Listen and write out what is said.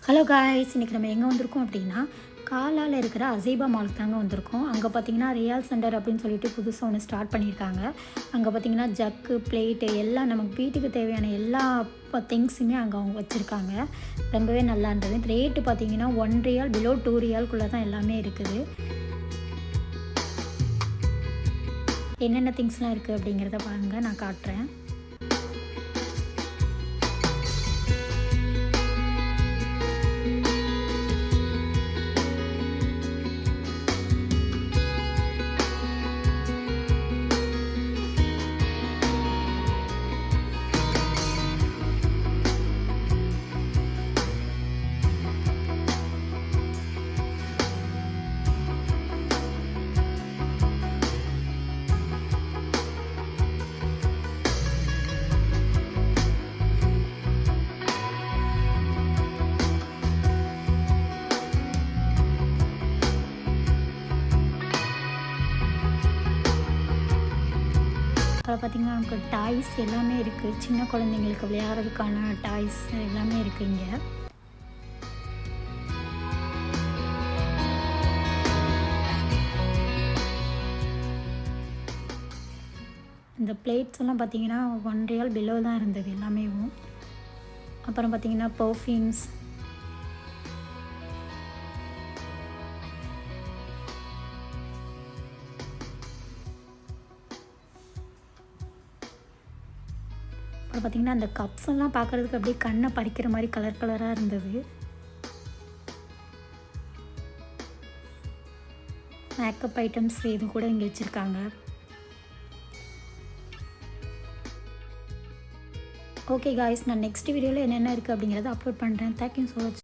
Hello guys, இன்றைக்கி நம்ம எங்கே வந்திருக்கோம் அப்படின்னா காலால் இருக்கிற அசைபா மாலுக்கு தாங்க வந்திருக்கோம். அங்கே பார்த்தீங்கன்னா ரியால் சென்டர் அப்படின்னு சொல்லிட்டு புதுசாக ஒன்று ஸ்டார்ட் பண்ணியிருக்காங்க. அங்கே பார்த்தீங்கன்னா ஜக்கு, பிளேட்டு எல்லாம் நமக்கு வீட்டுக்கு தேவையான எல்லா திங்ஸுமே அங்கே அவங்க வச்சுருக்காங்க. ரொம்பவே நல்லா இருந்தது. ரேட்டு பார்த்தீங்கன்னா 1 ரியால் பிலோ 2 ரியால்குள்ளே தான் எல்லாமே இருக்குது. என்னென்ன திங்ஸ்லாம் இருக்குது அப்படிங்கிறத பாருங்கள், நான் காட்டுறேன். அதில் பார்த்திங்கன்னா நமக்கு டாய்ஸ் எல்லாமே இருக்குது. சின்ன குழந்தைங்களுக்கு விளையாடுறதுக்கான டாய்ஸ் எல்லாமே இருக்குது இங்கே. இந்த பிளேட்ஸ் எல்லாம் பார்த்திங்கன்னா 1 ரியால் பிலோ தான் இருந்தது எல்லாமே. அப்புறம் பார்த்திங்கன்னா பர்ஃப்யூம்ஸ், அப்புறம் பார்த்திங்கன்னா அந்த கப்ஸ் எல்லாம் பார்க்குறதுக்கு அப்படியே கண்ணை பறிக்கிற மாதிரி கலர் கலராக இருந்தது. மேக்கப் ஐட்டம்ஸ் இது கூட இங்கே வச்சுருக்காங்க. ஓகே காய்ஸ், நான் நெக்ஸ்ட் வீடியோவில் என்னென்ன இருக்குது அப்படிங்கிறத அப்லோட் பண்ணுறேன். Thank you so much.